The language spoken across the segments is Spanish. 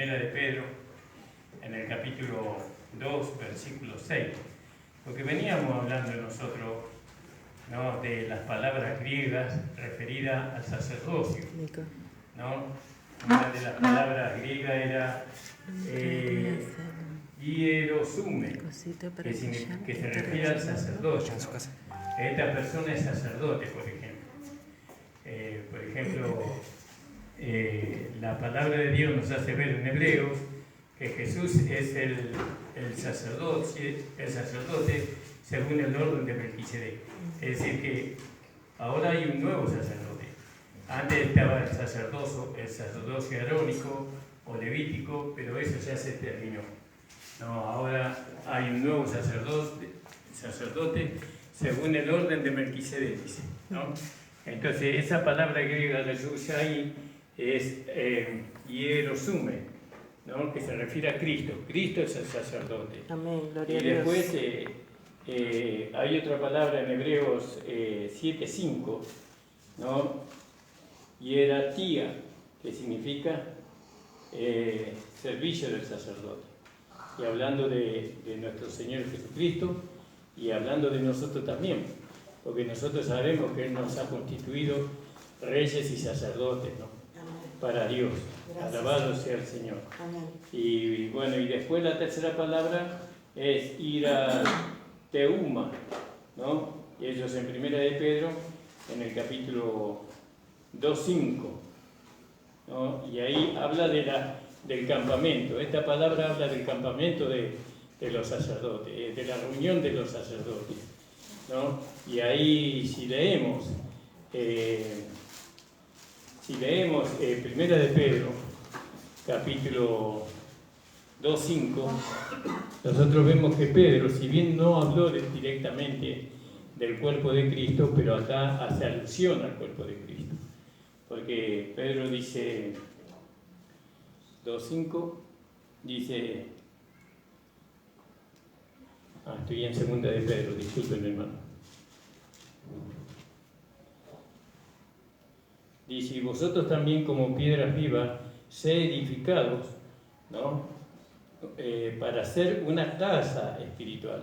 Primera de Pedro, en el capítulo 2, versículo 6. Porque veníamos hablando nosotros, ¿no?, de las palabras griegas referidas al sacerdocio, ¿no? Una de las palabras griegas era hierosume, que se refiere al sacerdocio, ¿no? Esta persona es sacerdote, por ejemplo. La palabra de Dios nos hace ver en Hebreos que Jesús es el sacerdote según el orden de Melquisedec. Es decir, que ahora hay un nuevo sacerdote. Antes estaba el sacerdocio arónico o levítico, pero eso ya se terminó. No, ahora hay un nuevo sacerdote según el orden de Melquisedec, dice, ¿no? Entonces, esa palabra griega de usa ahí es hierosume, ¿no?, que se refiere a Cristo. Cristo es el sacerdote. Amén, gloria a Dios. Y después hay otra palabra en Hebreos 7:5, ¿no?, hieratía, que significa servicio del sacerdote. Y hablando de nuestro Señor Jesucristo y hablando de nosotros también, porque nosotros sabemos que Él nos ha constituido reyes y sacerdotes, ¿no?, para Dios. Gracias. Alabado sea el Señor. Amén. Y bueno, y después la tercera palabra es irateuma, ¿no? Y eso es en Primera de Pedro, en el capítulo 2:5, ¿no? Y ahí habla del campamento. Esta palabra habla del campamento de los sacerdotes, de la reunión de los sacerdotes, ¿no? Y ahí si leemos Primera de Pedro, capítulo 2:5, nosotros vemos que Pedro, si bien no habló directamente del cuerpo de Cristo, pero acá hace alusión al cuerpo de Cristo. Porque Pedro dice, 2:5, dice, estoy en Segunda de Pedro, disculpen, hermano. Dice, y vosotros también como piedras vivas, sed edificados, ¿no?, para hacer una casa espiritual.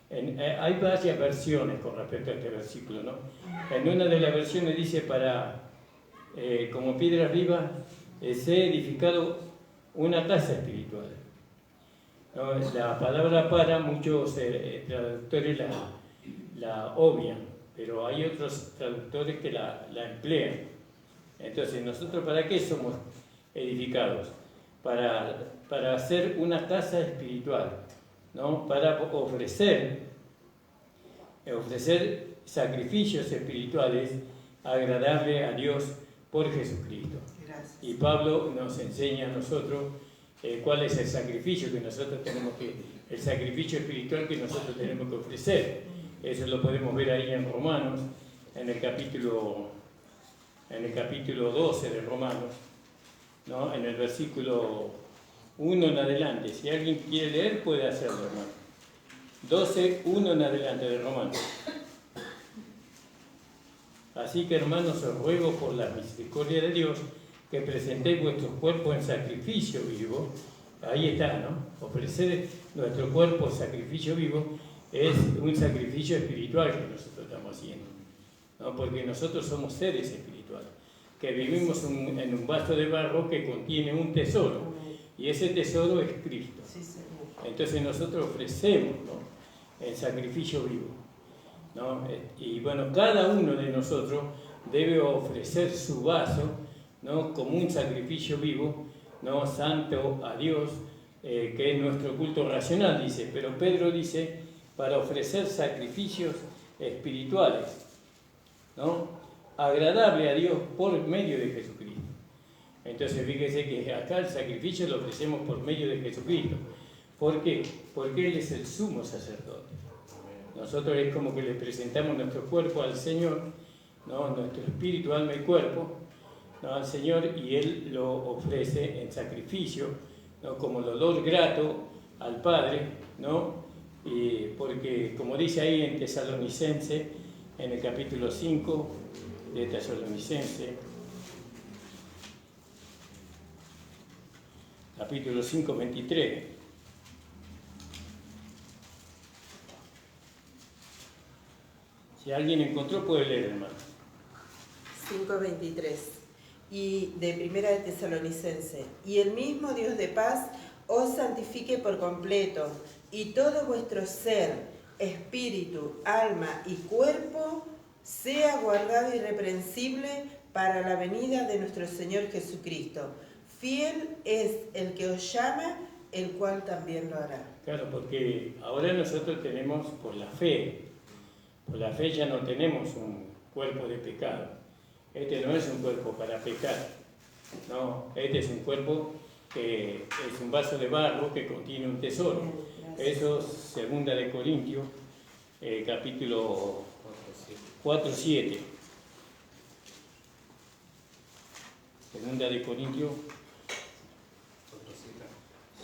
Hay varias versiones con respecto a este versículo, ¿no? En una de las versiones dice, como piedras vivas, sed edificado una casa espiritual, ¿no? La palabra para, muchos traductores la obvian, pero hay otros traductores que la emplean. Entonces, ¿nosotros para qué somos edificados? Para hacer una casa espiritual, ¿no? Para ofrecer sacrificios espirituales agradables a Dios por Jesucristo. Gracias. Y Pablo nos enseña a nosotros cuál es el sacrificio que nosotros el sacrificio espiritual que nosotros tenemos que ofrecer. Eso lo podemos ver ahí en Romanos, en el capítulo 12 de Romanos, ¿no?, en el versículo 1 en adelante. Si alguien quiere leer, puede hacerlo, hermano. 12:1 en adelante de Romanos. Así que, hermanos, os ruego por la misericordia de Dios que presentéis vuestros cuerpos en sacrificio vivo. Ahí está, ¿no? Ofrecer nuestro cuerpo en sacrificio vivo es un sacrificio espiritual que nosotros estamos haciendo, ¿no? Porque nosotros somos seres espirituales, que vivimos en un vaso de barro que contiene un tesoro, y ese tesoro es Cristo. Entonces nosotros ofrecemos, ¿no?, el sacrificio vivo, ¿no? Y bueno, cada uno de nosotros debe ofrecer su vaso, ¿no?, como un sacrificio vivo, ¿no?, santo a Dios, que es nuestro culto racional, dice. Pero Pedro dice, para ofrecer sacrificios espirituales, ¿no?, agradable a Dios por medio de Jesucristo. Entonces fíjese que acá el sacrificio lo ofrecemos por medio de Jesucristo. ¿Por qué? Porque Él es el sumo sacerdote. Nosotros es como que le presentamos nuestro cuerpo al Señor, ¿no?, nuestro espíritu, alma y cuerpo, ¿no?, al Señor, y Él lo ofrece en sacrificio, ¿no?, como el olor grato al Padre, ¿no? Y porque, como dice ahí en Tesalonicense, en el capítulo 5 de Tesalonicense, capítulo 5, 23. Si alguien encontró, puede leer, hermano. 5:23. Y de Primera de Tesalonicense. Y el mismo Dios de paz os santifique por completo, y todo vuestro ser, espíritu, alma y cuerpo sea guardado irreprensible para la venida de nuestro Señor Jesucristo. Fiel es el que os llama, el cual también lo hará. Claro, porque ahora nosotros tenemos por la fe ya no tenemos un cuerpo de pecado. Este no es un cuerpo para pecar, no, este es un cuerpo que es un vaso de barro que contiene un tesoro. Eso es 2 de Corintios, capítulo 4, 7. 2 de Corintios,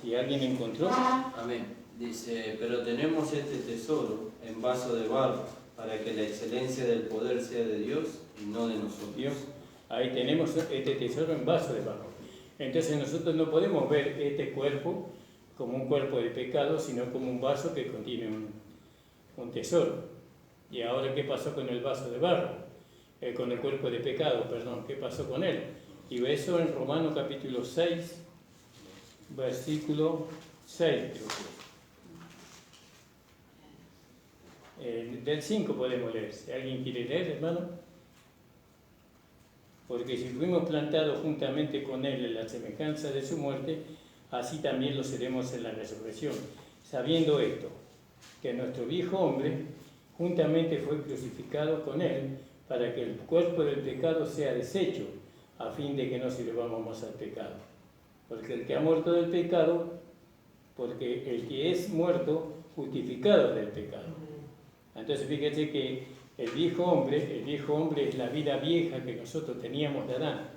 si alguien encontró. Amén. Dice, pero tenemos este tesoro en vaso de barro, para que la excelencia del poder sea de Dios y no de nosotros. Dios, ahí tenemos este tesoro en vaso de barro. Entonces nosotros no podemos ver este cuerpo como un cuerpo de pecado, sino como un vaso que contiene un tesoro. ¿Y ahora qué pasó con el vaso de barro? Con el cuerpo de pecado, perdón, ¿qué pasó con él? Y eso en Romanos capítulo 6, versículo 6, creo que. Del 5 podemos leer, si alguien quiere leer, hermano. Porque si fuimos plantados juntamente con Él en la semejanza de su muerte, así también lo seremos en la resurrección. Sabiendo esto, que nuestro viejo hombre juntamente fue crucificado con Él, para que el cuerpo del pecado sea deshecho, a fin de que no sirvamos más al pecado. Porque el que ha muerto del pecado, porque el que es muerto, justificado del pecado. Entonces fíjense que el viejo hombre es la vida vieja que nosotros teníamos de Adán,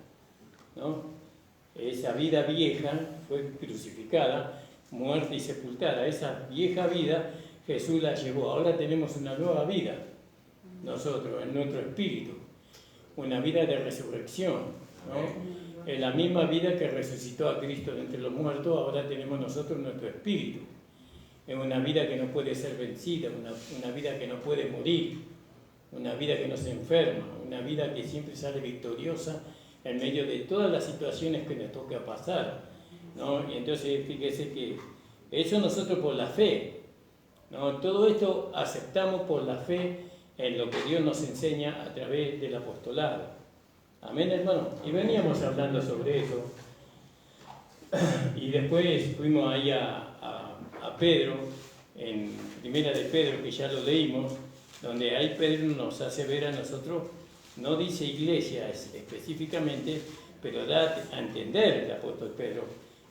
¿no? Esa vida vieja fue crucificada, muerta y sepultada. Esa vieja vida Jesús la llevó. Ahora tenemos una nueva vida, nosotros, en nuestro espíritu, una vida de resurrección, ¿no? En la misma vida que resucitó a Cristo de entre los muertos, ahora tenemos nosotros nuestro espíritu. Es una vida que no puede ser vencida, una vida que no puede morir, una vida que no se enferma, una vida que siempre sale victoriosa en medio de todas las situaciones que nos toca pasar, ¿no? Y entonces fíjese que eso nosotros por la fe, ¿no? Todo esto aceptamos por la fe en lo que Dios nos enseña a través del apostolado. Amén, hermano. Y veníamos hablando sobre eso. Y después fuimos ahí a Pedro, en Primera de Pedro, que ya lo leímos, donde ahí Pedro nos hace ver a nosotros, no dice iglesia específicamente, pero da a entender el apóstol Pedro,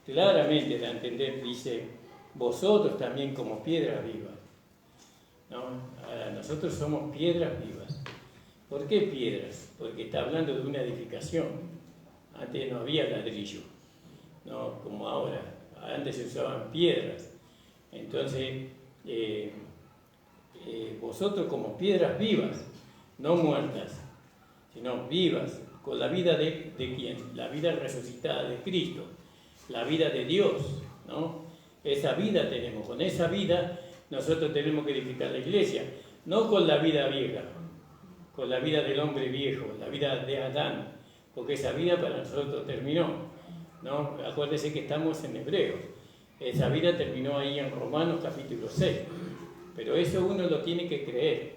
claramente da a entender, dice, vosotros también como piedras vivas, ¿no? Nosotros somos piedras vivas. ¿Por qué piedras? Porque está hablando de una edificación. Antes no había ladrillo, ¿no? Como ahora, antes se usaban piedras. Entonces, vosotros como piedras vivas, no muertas, sino vivas, con la vida de ¿quién? La vida resucitada de Cristo, la vida de Dios, ¿no? Esa vida tenemos, con esa vida nosotros tenemos que edificar la iglesia, no con la vida vieja, con la vida del hombre viejo, la vida de Adán, porque esa vida para nosotros terminó, ¿no? Acuérdense que estamos en Hebreos. Esa vida terminó ahí en Romanos capítulo 6. Pero eso uno lo tiene que creer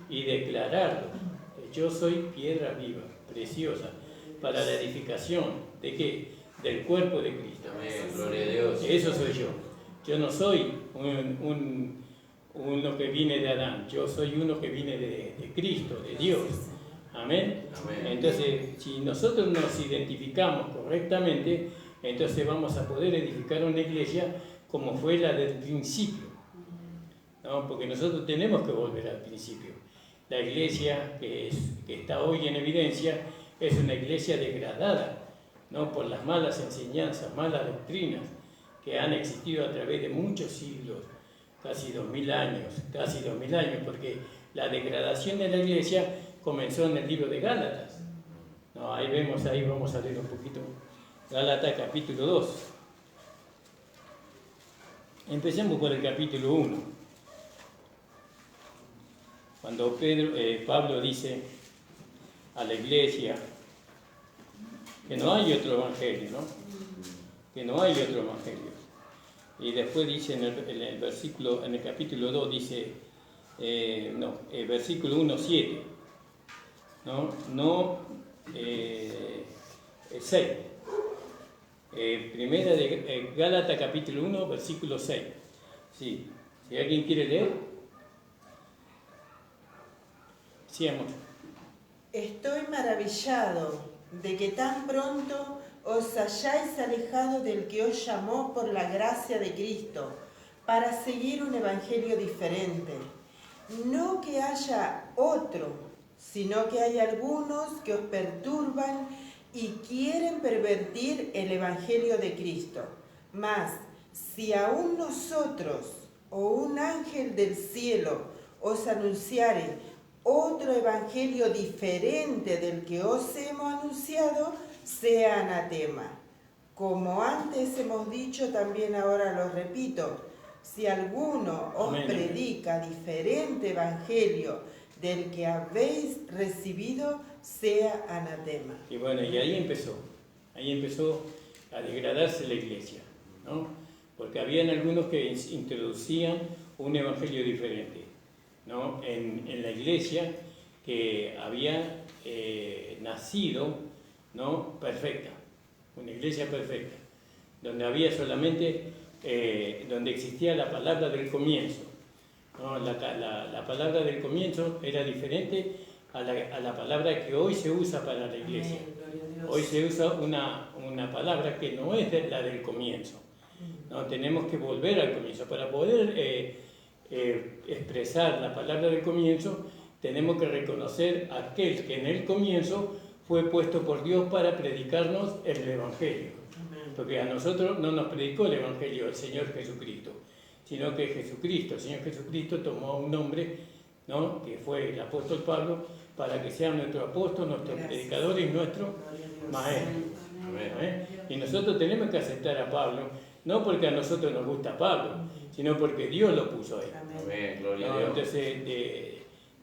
y declararlo. Yo soy piedra viva, preciosa, para la edificación ¿de qué? Del cuerpo de Cristo. Amén, gloria a Dios. Eso soy yo. Yo no soy uno que viene de Adán, yo soy uno que viene de Cristo, de Dios. Amén. Amén. Entonces, si nosotros nos identificamos correctamente, entonces vamos a poder edificar una iglesia como fue la del principio, ¿no? Porque nosotros tenemos que volver al principio. La iglesia que está hoy en evidencia es una iglesia degradada, ¿no? Por las malas enseñanzas, malas doctrinas que han existido a través de muchos siglos, casi 2000 años, porque la degradación de la iglesia comenzó en el libro de Gálatas, ¿no? Ahí vamos a leer un poquito. Gálatas capítulo 2. Empecemos por el capítulo 1, cuando Pablo dice a la iglesia que no hay otro evangelio, ¿no? Que no hay otro evangelio. Y después dice en el capítulo 2 dice, versículo 1, 7, ¿no? 6. Primera de Gálatas capítulo 1, versículo 6. Sí. Si alguien quiere leer. Sí, amor. Estoy maravillado de que tan pronto os hayáis alejado del que os llamó por la gracia de Cristo para seguir un evangelio diferente. No que haya otro, sino que hay algunos que os perturban y quieren pervertir el evangelio de Cristo. Mas, si aún nosotros o un ángel del cielo os anunciare otro evangelio diferente del que os hemos anunciado, sea anatema. Como antes hemos dicho, también ahora lo repito, si alguno os predica diferente evangelio del que habéis recibido, sea anatema. Y bueno, y ahí empezó a degradarse la iglesia, ¿no? Porque habían algunos que introducían un evangelio diferente, ¿no? En la iglesia que había nacido, ¿no? Perfecta, una iglesia perfecta, donde había solamente, donde existía la palabra del comienzo, ¿no? La palabra del comienzo era diferente a la palabra que hoy se usa para la iglesia. Hoy se usa una palabra que no es la del comienzo, ¿no? Tenemos que volver al comienzo. Para poder expresar la palabra del comienzo, tenemos que reconocer a aquel que en el comienzo fue puesto por Dios para predicarnos el Evangelio. Porque a nosotros no nos predicó el Evangelio el Señor Jesucristo, sino que el Señor Jesucristo tomó un hombre, ¿no? Que fue el apóstol Pablo, para que sea nuestro apóstol, nuestro predicador y nuestro maestro. Y nosotros tenemos que aceptar a Pablo, no porque a nosotros nos gusta Pablo, sino porque Dios lo puso ahí. Entonces,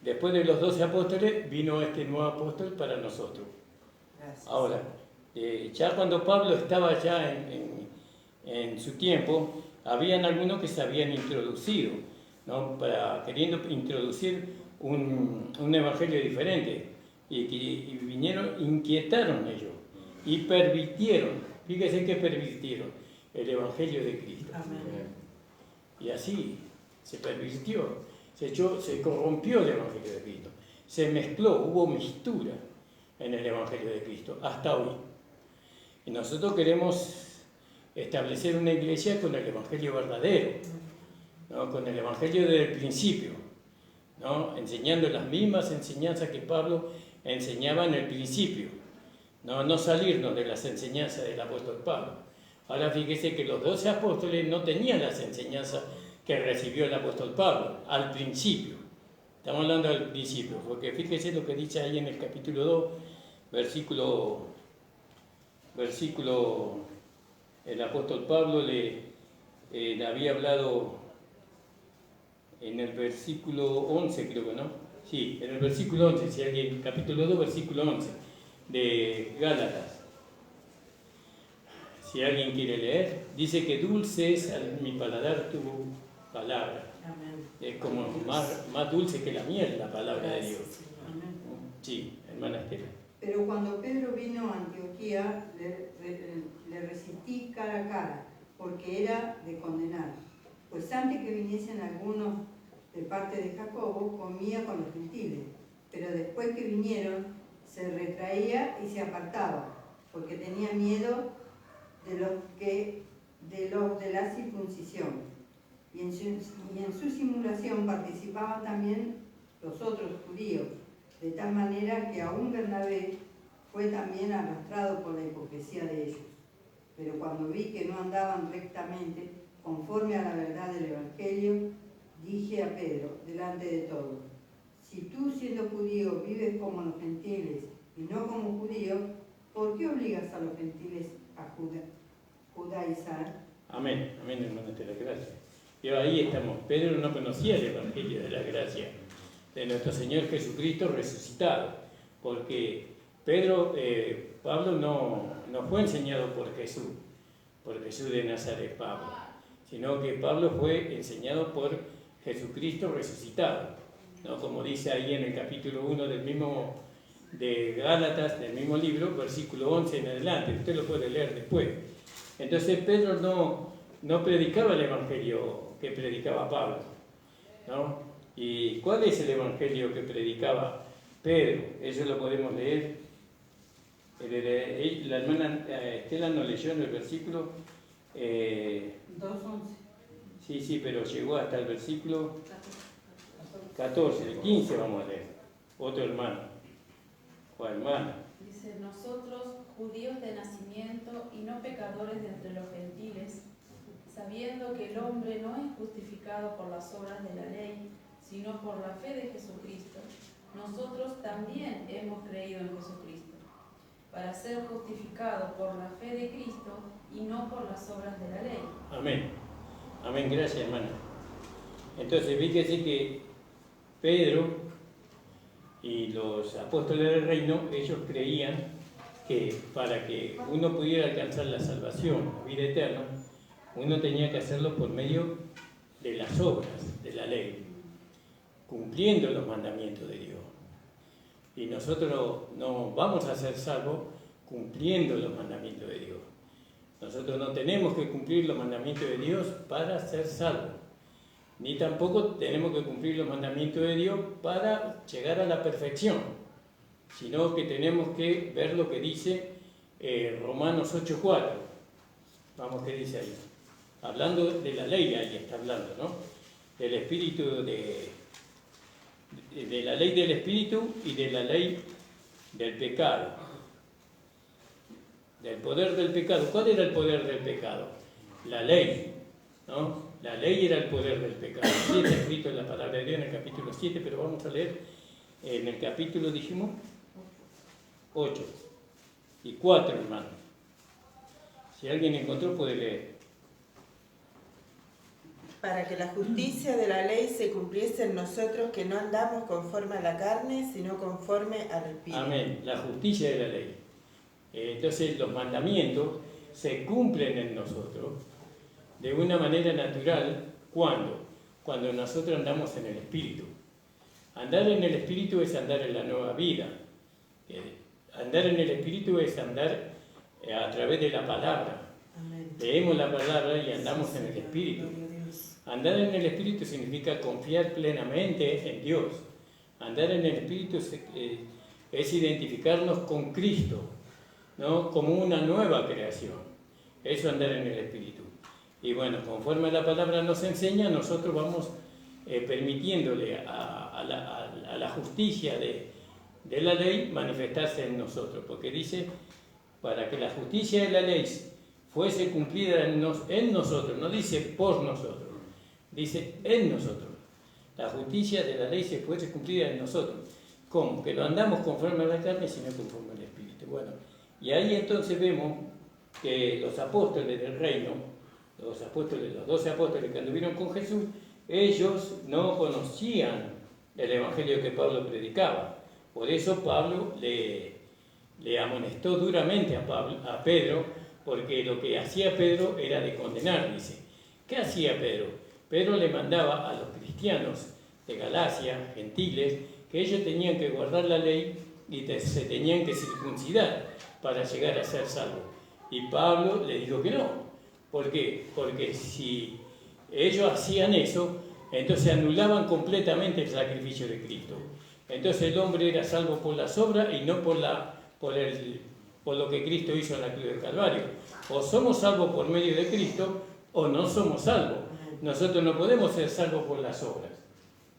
después de los 12 apóstoles, vino este nuevo apóstol para nosotros. Ahora, ya cuando Pablo estaba ya en su tiempo, habían algunos que se habían introducido, ¿no? Queriendo introducir un evangelio diferente, y inquietaron ellos y pervirtieron, fíjese que pervirtieron el evangelio de Cristo. Amén. Y así se pervirtió, se corrompió el evangelio de Cristo, se mezcló, hubo mixtura en el evangelio de Cristo hasta hoy. Y nosotros queremos establecer una iglesia con el evangelio verdadero, ¿no? Con el evangelio del principio, ¿no? Enseñando las mismas enseñanzas que Pablo enseñaba en el principio, no salirnos de las enseñanzas del apóstol Pablo. Ahora fíjese que los 12 apóstoles no tenían las enseñanzas que recibió el apóstol Pablo al principio. Estamos hablando del principio, porque fíjese lo que dice ahí en el capítulo 2, versículo el apóstol Pablo le había hablado en el versículo 11, creo que no. Sí, en el versículo 11, si alguien, capítulo 2, versículo 11 de Gálatas. Si alguien quiere leer, dice que dulce es a mi paladar tu palabra. Amén. Es como más dulce que la miel, la palabra de Dios. Sí, hermana Estela. Pero cuando Pedro vino a Antioquía, le resistí cara a cara, porque era de condenar. Pues antes que viniesen algunos de parte de Jacobo, comía con los gentiles, pero después que vinieron, se retraía y se apartaba, porque tenía miedo de los de la circuncisión. Y en su simulación participaban también los otros judíos, de tal manera que aún Bernabé fue también arrastrado por la hipocresía de ellos. Pero cuando vi que no andaban rectamente, conforme a la verdad del Evangelio, dije a Pedro, delante de todos: si tú, siendo judío, vives como los gentiles y no como judío, ¿por qué obligas a los gentiles a judaizar? Amén, amén, hermana Estela, gracias. Y ahí estamos. Pedro no conocía el Evangelio de la gracia de nuestro Señor Jesucristo resucitado, porque Pablo no fue enseñado por Jesús de Nazaret, Pablo, sino que Pablo fue enseñado por Jesucristo resucitado, ¿no? Como dice ahí en el capítulo 1 de Gálatas, del mismo libro, versículo 11 en adelante, usted lo puede leer después. Entonces Pedro no predicaba el Evangelio que predicaba Pablo, ¿no? ¿Y cuál es el Evangelio que predicaba Pedro? Eso lo podemos leer. La hermana Estela nos leyó en el versículo 2:11. Sí, pero llegó hasta el versículo 14, el 15 vamos a leer. Otro hermano, o hermana. Dice, nosotros, judíos de nacimiento y no pecadores de entre los gentiles, sabiendo que el hombre no es justificado por las obras de la ley, sino por la fe de Jesucristo, nosotros también hemos creído en Jesucristo, para ser justificados por la fe de Cristo y no por las obras de la ley. Amén. Amén, gracias hermana. Entonces fíjese que Pedro y los apóstoles del reino, ellos creían que para que uno pudiera alcanzar la salvación, la vida eterna, uno tenía que hacerlo por medio de las obras de la ley, cumpliendo los mandamientos de Dios. Y nosotros no vamos a ser salvos cumpliendo los mandamientos de Dios. Nosotros no tenemos que cumplir los mandamientos de Dios para ser salvos, ni tampoco tenemos que cumplir los mandamientos de Dios para llegar a la perfección, sino que tenemos que ver lo que dice Romanos 8:4. Vamos, ¿qué dice ahí? Hablando de la ley, ahí está hablando, ¿no? Del espíritu de la ley del espíritu y de la ley del pecado. Del poder del pecado. ¿Cuál era el poder del pecado? La ley, ¿no? La ley era el poder del pecado. Sí está escrito en la palabra de Dios en el capítulo 7, pero vamos a leer en el capítulo, dijimos, 8 y 4, hermano. Si alguien encontró, puede leer. Para que la justicia de la ley se cumpliese en nosotros, que no andamos conforme a la carne, sino conforme al Espíritu. Amén, la justicia de la ley. Entonces los mandamientos se cumplen en nosotros de una manera natural. Cuando nosotros andamos en el Espíritu. Andar en el Espíritu es andar en la nueva vida. Andar en el Espíritu es andar a través de la palabra. Amén. Leemos la palabra y andamos en el Espíritu. Andar en el Espíritu significa confiar plenamente en Dios. Andar en el Espíritu es identificarnos con Cristo, ¿no? Como una nueva creación. Eso es andar en el Espíritu. Y bueno, conforme la palabra nos enseña, nosotros vamos permitiéndole a la justicia de la ley manifestarse en nosotros. Porque dice, para que la justicia de la ley fuese cumplida en nosotros, no dice por nosotros. Dice en nosotros. La justicia de la ley se fuese cumplida en nosotros. ¿Cómo? Que no andamos conforme a la carne, sino conforme al Espíritu. Bueno, y ahí entonces vemos que los apóstoles del reino, los 12 apóstoles que anduvieron con Jesús, ellos no conocían el evangelio que Pablo predicaba. Por eso Pablo le amonestó duramente a Pedro, porque lo que hacía Pedro era de condenar, dice. ¿Qué hacía Pedro? Pedro le mandaba a los cristianos de Galacia, gentiles, que ellos tenían que guardar la ley y se tenían que circuncidar para llegar a ser salvos. Y Pablo le dijo que no. ¿Por qué? Porque si ellos hacían eso, entonces anulaban completamente el sacrificio de Cristo. Entonces el hombre era salvo por las obras y no por lo que Cristo hizo en la cruz del Calvario. O somos salvos por medio de Cristo o no somos salvos. Nosotros no podemos ser salvos por las obras,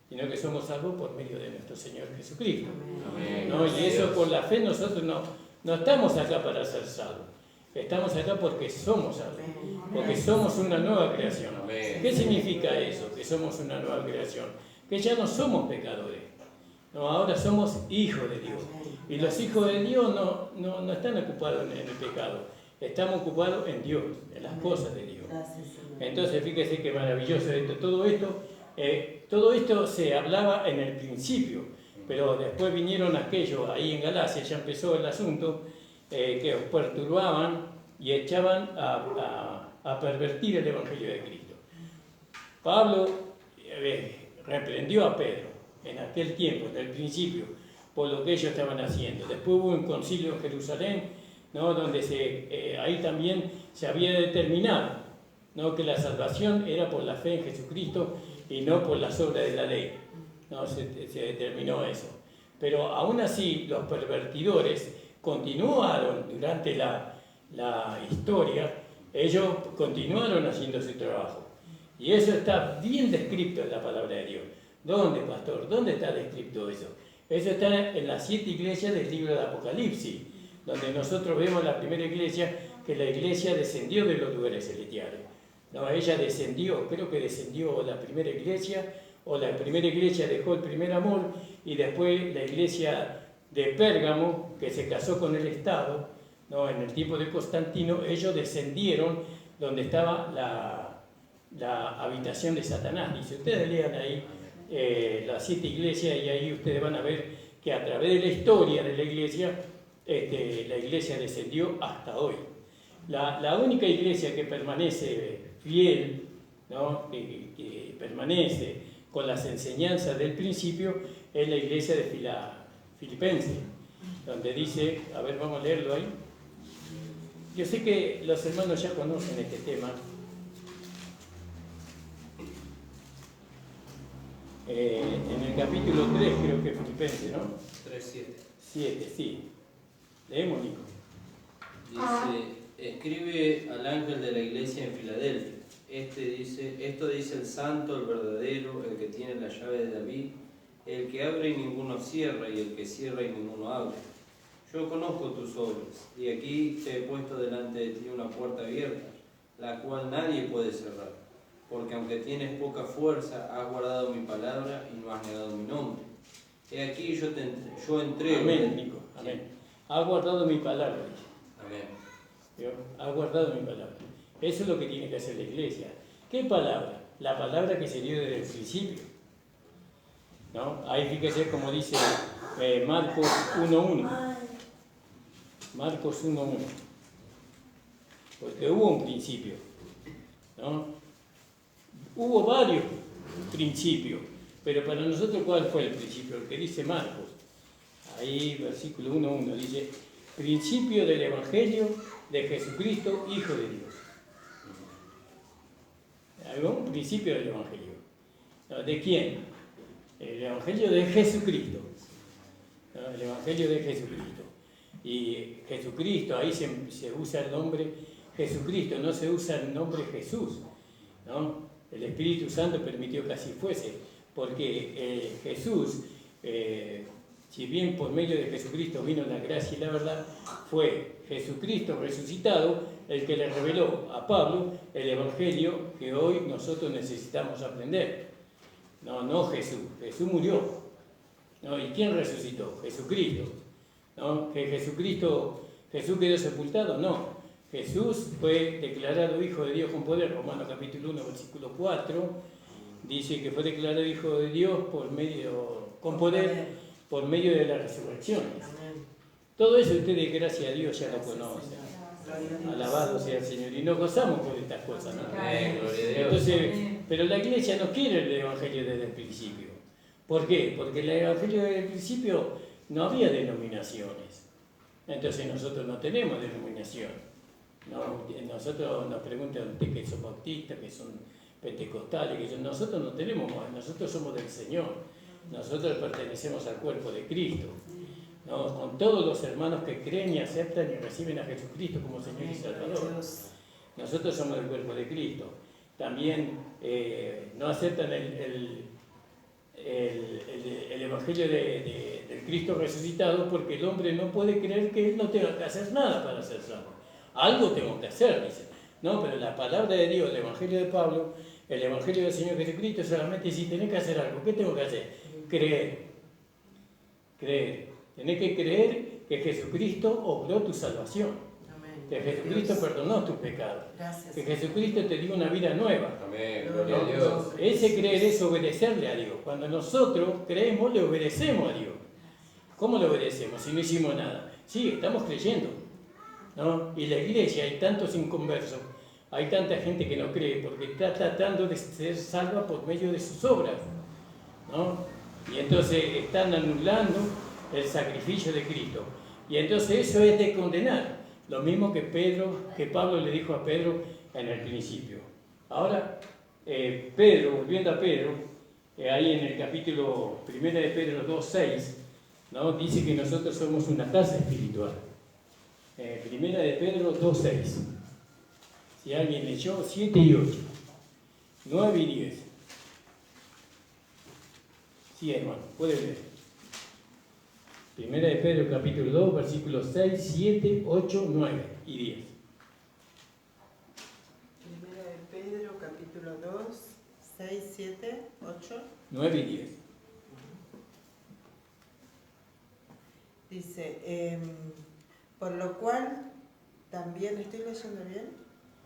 sino que somos salvos por medio de nuestro Señor Jesucristo. Amén. ¿No? Y eso por la fe nosotros no estamos acá para ser salvos. Estamos acá porque somos salvos, porque somos una nueva creación. ¿Qué significa eso? Que somos una nueva creación. Que ya no somos pecadores. No, ahora somos hijos de Dios. Y los hijos de Dios no están ocupados en el pecado. Estamos ocupados en Dios, en las cosas de Dios. Gracias, Señor. Entonces, fíjese qué maravilloso esto. Todo esto se hablaba en el principio, pero después vinieron aquellos ahí en Galacia, ya empezó el asunto, que os perturbaban y echaban a pervertir el Evangelio de Cristo. Pablo reprendió a Pedro en aquel tiempo, en el principio, por lo que ellos estaban haciendo. Después hubo un concilio en Jerusalén, ¿no? Donde ahí también se había determinado, ¿no? Que la salvación era por la fe en Jesucristo y no por las obras de la ley. ¿No? Se determinó eso. Pero aún así los pervertidores continuaron durante la historia, ellos continuaron haciendo su trabajo. Y eso está bien descrito en la palabra de Dios. ¿Dónde, pastor? ¿Dónde está descrito eso? Eso está en las 7 iglesias del libro de Apocalipsis, donde nosotros vemos la primera iglesia, que la iglesia descendió de los lugares celestiales. No, ella descendió, creo que descendió la primera iglesia, o la primera iglesia dejó el primer amor, y después la iglesia de Pérgamo, que se casó con el Estado, ¿no? En el tiempo de Constantino, ellos descendieron donde estaba la habitación de Satanás. Y si ustedes lean ahí las 7 iglesias, y ahí ustedes van a ver que a través de la historia de la iglesia descendió hasta hoy. La única iglesia que permanece fiel, ¿no? que permanece con las enseñanzas del principio, es la iglesia de Filipenses, donde dice, a ver, vamos a leerlo ahí. Yo sé que los hermanos ya conocen este tema. En el capítulo 3, creo que Filipenses, ¿no? 3:7. 7, sí. Leemos, Nico. Dice, escribe al ángel de la iglesia en Filadelfia. Esto dice el santo, el verdadero, el que tiene la llave de David, el que abre y ninguno cierra, y el que cierra y ninguno abre. Yo conozco tus obras, y aquí te he puesto delante de ti una puerta abierta, la cual nadie puede cerrar. Porque aunque tienes poca fuerza, has guardado mi palabra y no has negado mi nombre. He aquí yo entrego. Amén, Nico. Amén. Ha guardado mi palabra. Amén. ¿Vio? Ha guardado mi palabra. Eso es lo que tiene que hacer la iglesia. ¿Qué palabra? La palabra que se dio desde el principio, ¿no? Ahí fíjese como dice Marcos 1.1. Marcos 1.1. Porque hubo un principio, ¿no? Hubo varios principios, pero para nosotros, ¿cuál fue el principio? El que dice Marcos. Ahí, versículo 1.1, dice, principio del Evangelio de Jesucristo, Hijo de Dios. ¿Algún principio del Evangelio? ¿No? ¿De quién? El Evangelio de Jesucristo. ¿No? El Evangelio de Jesucristo. Y Jesucristo, ahí se usa el nombre Jesucristo, no se usa el nombre Jesús, ¿no? El Espíritu Santo permitió que así fuese, porque Jesús, si bien por medio de Jesucristo vino la gracia y la verdad, fue Jesucristo resucitado el que le reveló a Pablo el Evangelio que hoy nosotros necesitamos aprender. No Jesús. Jesús murió. ¿No? ¿Y quién resucitó? Jesucristo. ¿No? ¿Que Jesús quedó sepultado? No. Jesús fue declarado Hijo de Dios con poder. Romanos capítulo 1, versículo 4, dice que fue declarado Hijo de Dios con poder, por medio de la resurrección. Todo eso ustedes, gracias a Dios, ya lo conocen. Alabado sea el Señor. Y nos gozamos por estas cosas, ¿no? Entonces, pero la iglesia no quiere el Evangelio desde el principio. ¿Por qué? Porque el Evangelio desde el principio no había denominaciones. Entonces nosotros no tenemos denominación. No, nosotros nos preguntan ustedes que son bautistas, que son pentecostales, nosotros no tenemos más, nosotros somos del Señor. Nosotros pertenecemos al cuerpo de Cristo. ¿No? Con todos los hermanos que creen y aceptan y reciben a Jesucristo como Señor y Salvador. Nosotros somos el cuerpo de Cristo. También no aceptan el Evangelio del Cristo resucitado porque el hombre no puede creer que él no tenga que hacer nada para ser salvo. Algo tengo que hacer, dice. No, pero la palabra de Dios, el Evangelio de Pablo, el Evangelio del Señor Jesucristo, solamente si tenés que hacer algo, ¿qué tengo que hacer? Creer. Tenés que creer que Jesucristo obró tu salvación. que Jesucristo perdonó tus pecados, Gracias. que Jesucristo te dio una vida nueva. Amén, gloria a Dios. Ese creer es obedecerle a Dios. Cuando nosotros creemos, le obedecemos a Dios. ¿Cómo le obedecemos si no hicimos nada? Sí, estamos creyendo, ¿no? Y la iglesia, hay tantos inconversos, hay tanta gente que no cree porque está tratando de ser salva por medio de sus obras, ¿no? Y entonces están anulando el sacrificio de Cristo. Y entonces eso es de condenar. Lo mismo que Pablo le dijo a Pedro en el principio. Ahora, Pedro, volviendo a Pedro, ahí en el capítulo 1 de Pedro 2:6, ¿no? Dice que nosotros somos una casa espiritual. 1 de Pedro 2:6. Si alguien leyó, 7 y 8, 9 y 10. Sí, hermano, puede leer. 1 de Pedro capítulo 2, versículos 6, 7, 8, 9 y 10. 1 de Pedro, capítulo 2, 6, 7, 8. 9 y 10. Dice, por lo cual, también, ¿estoy leyendo bien?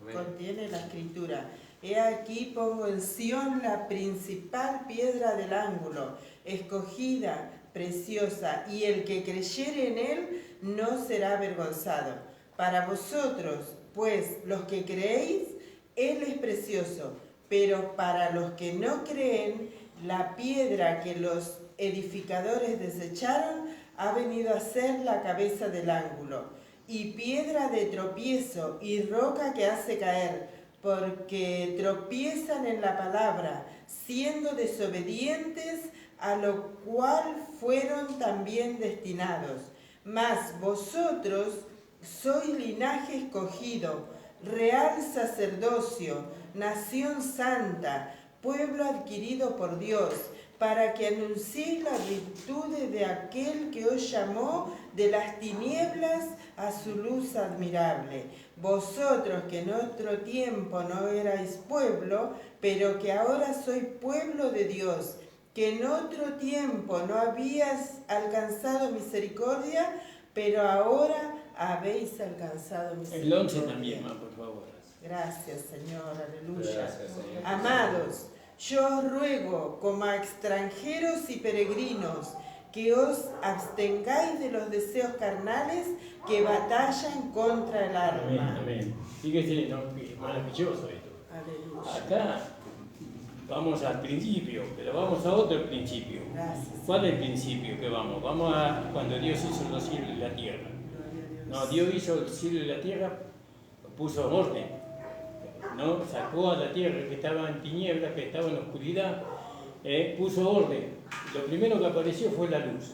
Amén. Contiene la escritura. He aquí pongo en Sión la principal piedra del ángulo, escogida, preciosa, y el que creyere en él no será avergonzado. Para vosotros, pues, los que creéis, él es precioso, pero para los que no creen, la piedra que los edificadores desecharon ha venido a ser la cabeza del ángulo, y piedra de tropiezo y roca que hace caer, porque tropiezan en la palabra, siendo desobedientes, a lo cual fueron también destinados. Mas vosotros sois linaje escogido, real sacerdocio, nación santa, pueblo adquirido por Dios, para que anunciéis las virtudes de aquel que os llamó de las tinieblas a su luz admirable. Vosotros que en otro tiempo no erais pueblo, pero que ahora sois pueblo de Dios, que en otro tiempo no habías alcanzado misericordia, pero ahora habéis alcanzado misericordia. El 11 también, por favor. Gracias, Señor, aleluya. Gracias, Señor. Amados, yo os ruego, como a extranjeros y peregrinos, que os abstengáis de los deseos carnales que batallan contra el Amén, alma. amén. Fíjese, ¿no? Que maravilloso esto. Aleluya. Acá vamos al principio, pero vamos a otro principio. Gracias. ¿Cuál es el principio que vamos? Vamos a cuando Dios hizo los cielos y la tierra. Gloria a Dios. No, Dios hizo el cielo y la tierra, puso orden, ¿no? Sacó a la tierra que estaba en tinieblas, que estaba en oscuridad, puso orden. Lo primero que apareció fue la luz,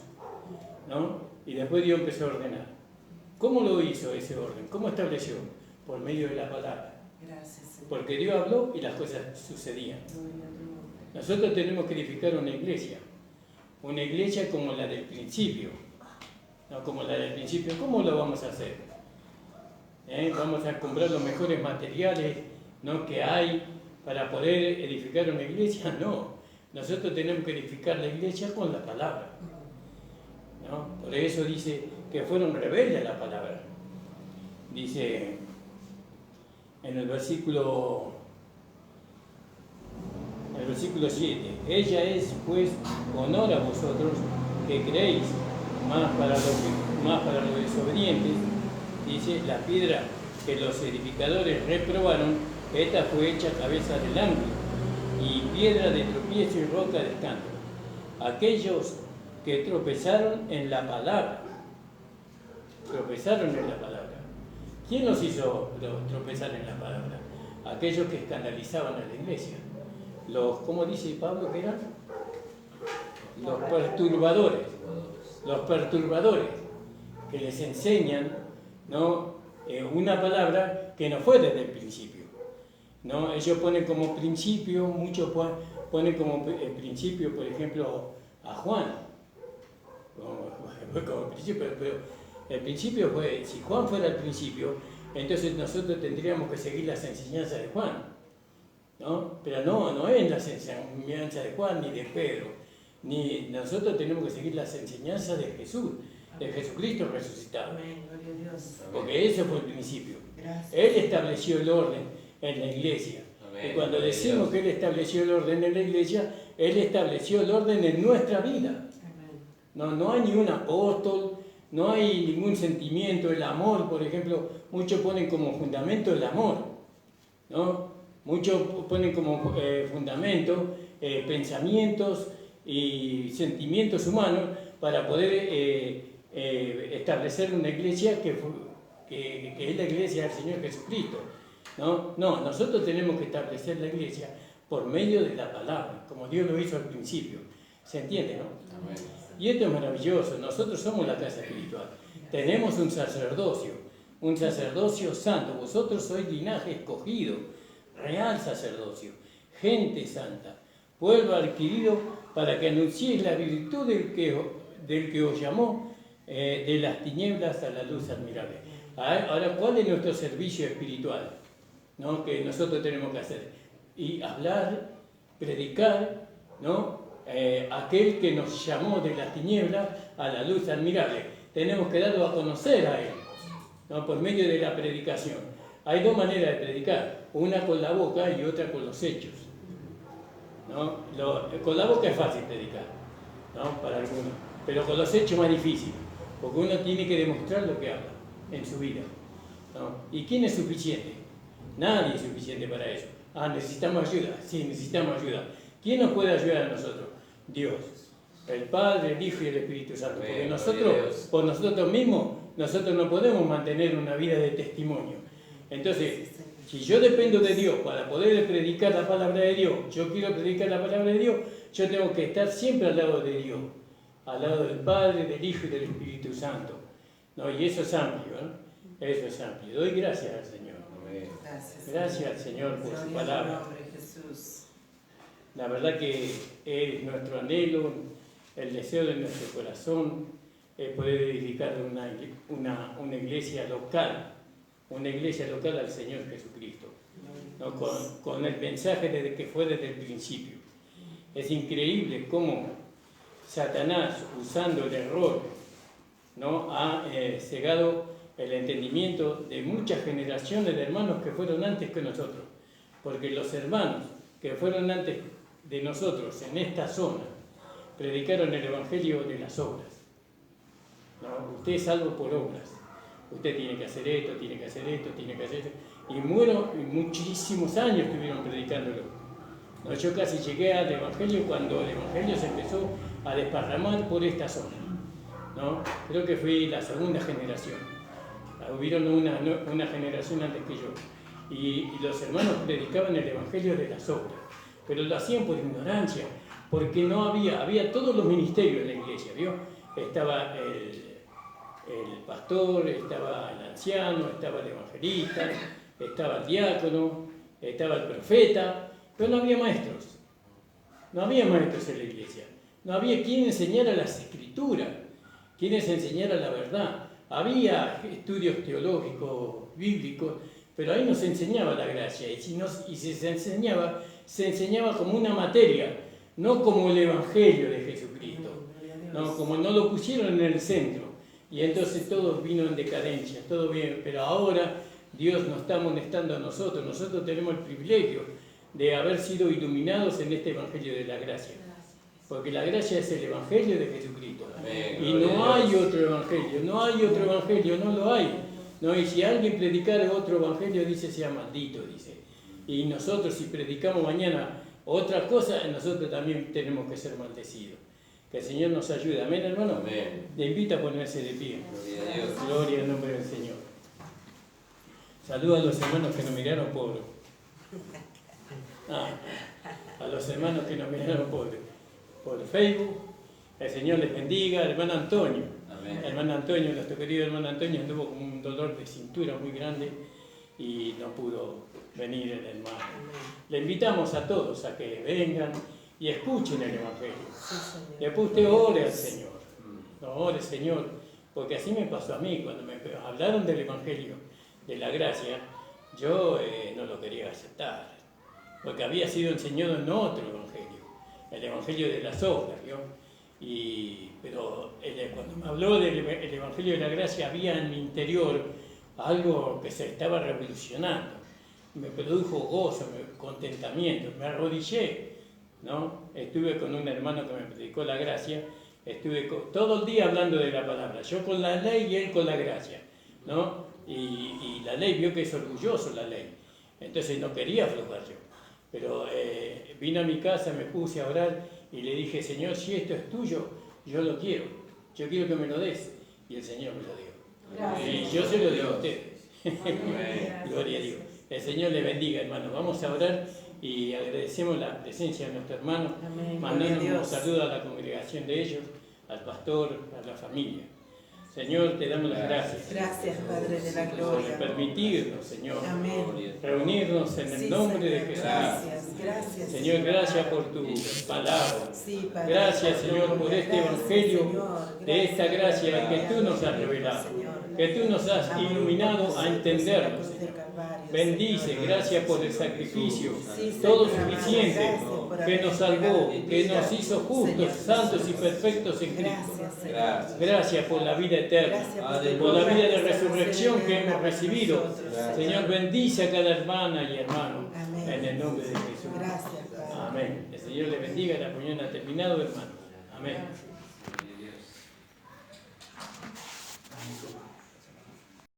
¿no? Y después Dios empezó a ordenar. ¿Cómo lo hizo ese orden? ¿Cómo estableció? Por medio de la palabra. Gracias, Señor. Porque Dios habló y las cosas sucedían. Gloria a tu nombre. Nosotros tenemos que edificar una iglesia como la del principio. No como la del principio. ¿Cómo lo vamos a hacer? Vamos a comprar los mejores materiales, ¿no?, que hay para poder edificar una iglesia. No, nosotros tenemos que edificar la iglesia con la palabra, ¿no? Por eso dice que fueron rebeldes a la palabra. Dice en el versículo 7, ella es pues honor a vosotros que creéis, más para los desobedientes. Dice, la piedra que los edificadores reprobaron, esta fue hecha cabeza del ángulo, y piedra de tropiezo y roca de escándalo. Aquellos que tropezaron en la palabra, ¿quién los hizo tropezar en la palabra? Aquellos que escandalizaban a la iglesia. ¿Cómo dice Pablo que eran? Los perturbadores, que les enseñan, ¿no?, una palabra que no fue desde el principio, ¿no? Ellos ponen como principio, muchos ponen como principio, por ejemplo, a Juan, como principio, pero el principio fue, si Juan fuera el principio, entonces nosotros tendríamos que seguir las enseñanzas de Juan, ¿no? Pero no es las enseñanzas de Juan ni de Pedro, ni nosotros tenemos que seguir las enseñanzas de Jesús. de Jesucristo resucitado. Amén, gloria a Dios. Porque ese fue el principio. Gracias. Él estableció el orden en la iglesia. Amén. Y cuando decimos que Él estableció el orden en la iglesia, Él estableció el orden en nuestra vida. Amén. No hay ningún apóstol, no hay ningún sentimiento. El amor, por ejemplo, muchos ponen como fundamento el amor, ¿no? Muchos ponen como fundamento pensamientos y sentimientos humanos para poder establecer una iglesia que es la iglesia del Señor Jesucristo. No, nosotros tenemos que establecer la iglesia por medio de la palabra, como Dios lo hizo al principio. ¿Se entiende, no? Amén. Y esto es maravilloso. Nosotros somos la casa espiritual. Tenemos un sacerdocio santo. Vosotros sois linaje escogido, real sacerdocio, gente santa, pueblo adquirido para que anunciéis la virtud del que os llamó de las tinieblas a la luz admirable. Ahora, ¿cuál es nuestro servicio espiritual, ¿no? Que nosotros tenemos que hacer? Y hablar, predicar, ¿no? Aquel que nos llamó de las tinieblas a la luz admirable. Tenemos que darlo a conocer a Él, ¿no? Por medio de la predicación. Hay dos maneras de predicar, una con la boca y otra con los hechos, ¿no? Con la boca es fácil predicar, ¿no? Para algunos, pero con los hechos es más difícil, porque uno tiene que demostrar lo que habla en su vida, ¿no? ¿Y quién es suficiente? Nadie es suficiente para eso. Necesitamos ayuda. Sí, necesitamos ayuda. ¿Quién nos puede ayudar a nosotros? Dios, el Padre, el Hijo y el Espíritu Santo. Porque nosotros, por nosotros mismos, nosotros no podemos mantener una vida de testimonio. Entonces, si yo dependo de Dios para poder predicar la palabra de Dios, yo quiero predicar la palabra de Dios, yo tengo que estar siempre al lado de Dios, al lado del Padre, del Hijo y del Espíritu Santo, ¿no? Y eso es amplio, ¿no? Eso es amplio. Doy gracias al Señor. Gracias al Señor por su palabra. La verdad que es nuestro anhelo, el deseo de nuestro corazón, es poder edificar una iglesia local al Señor Jesucristo, ¿no? Con el mensaje desde que fue desde el principio. Es increíble cómo Satanás, usando el error, ¿no? Ha cegado el entendimiento de muchas generaciones de hermanos que fueron antes que nosotros, porque los hermanos que fueron antes de nosotros en esta zona predicaron el Evangelio de las obras, ¿no? Usted es salvo por obras, usted tiene que hacer esto, tiene que hacer esto, tiene que hacer esto, y muchísimos años estuvieron predicándolo, ¿no? Yo casi llegué al Evangelio cuando el Evangelio se empezó a desparramar por esta zona, ¿no? Creo que fui la segunda generación. Hubieron una generación antes que yo, y los hermanos predicaban el Evangelio de las obras, pero lo hacían por ignorancia, porque no había todos los ministerios en la iglesia, ¿vio? Estaba el pastor, estaba el anciano, estaba el evangelista, estaba el diácono, estaba el profeta, pero no había maestros en la iglesia, no había quien enseñara las escrituras, quienes enseñara la verdad. Había estudios teológicos, bíblicos, pero ahí no se enseñaba la gracia, y si se enseñaba como una materia, no como el Evangelio de Jesucristo, no, como no lo pusieron en el centro, y entonces todo vino en decadencia, todo bien, pero ahora Dios nos está amonestando a nosotros tenemos el privilegio de haber sido iluminados en este Evangelio de la gracia. Porque la gracia es el Evangelio de Jesucristo. Amén. Y no hay otro Evangelio, no lo hay. No, y si alguien predicara otro Evangelio, dice, sea maldito, dice. Y nosotros, si predicamos mañana otra cosa, nosotros también tenemos que ser maldecidos. Que el Señor nos ayude. Amén, hermano. Amén. Le invito a ponerse de pie. Gloria a Dios. Gloria al nombre del Señor. Saludo a los hermanos que nos miraron por... a los hermanos que nos miraron por Facebook. El Señor les bendiga. Hermano Antonio. Amén. Hermano Antonio, nuestro querido hermano Antonio, anduvo con un dolor de cintura muy grande y no pudo venir el hermano. Le invitamos a todos a que vengan y escuchen el Evangelio. Después usted ore al Señor. No, ore, Señor, porque así me pasó a mí. Cuando me hablaron del Evangelio, de la gracia, yo no lo quería aceptar, porque había sido enseñado en otro Evangelio, el Evangelio de las obras, ¿vio? Pero cuando me habló del el Evangelio de la Gracia, había en mi interior algo que se estaba revolucionando. Me produjo gozo, contentamiento, me arrodillé, ¿no? Estuve con un hermano que me predicó la gracia, estuve todo el día hablando de la palabra, yo con la ley y él con la gracia, ¿no? Y la ley, vio que es orgulloso la ley, entonces no quería aflojar yo. Pero vine a mi casa, me puse a orar y le dije, Señor, si esto es tuyo, yo lo quiero, yo quiero que me lo des. Y el Señor me lo dio. Gracias. Y yo se lo digo a ustedes. Gloria a Dios. El Señor le bendiga, hermano. Vamos a orar y agradecemos la presencia de nuestro hermano. Amén. Mandando Gloria a un Dios. saludo a la congregación de ellos, al pastor, a la familia. Señor, te damos las gracias. Gracias, Padre de la Por gloria. permitirnos, Señor, Amén. reunirnos en el Sí, nombre de Señor, Jesús. gracias. Señor, gracias por tu palabra. Sí, Padre. Gracias, Señor, por este Gracias, evangelio, Señor. de esta gracia Gracias, que tú nos has Señor. revelado, Señor. que tú nos has Amén. iluminado a entenderlo, Por Señor. Calvario, Bendice, Señor. gracias por el sacrificio, Sí, todo Señor, suficiente, gracias por que haber nos salvó, entregado mi que vida, nos hizo justos, Señor santos y Jesús. perfectos en Cristo. Gracias, Señor. Gracias. Gracias por la vida eterna, Gracias por la vida de tu resurrección que hemos recibido. nosotros, Señor, bendice a cada hermana y hermano, Amén. en el nombre de Jesús. Gracias, Padre. Amén. El Señor le bendiga, la reunión ha terminado, hermano. Amén.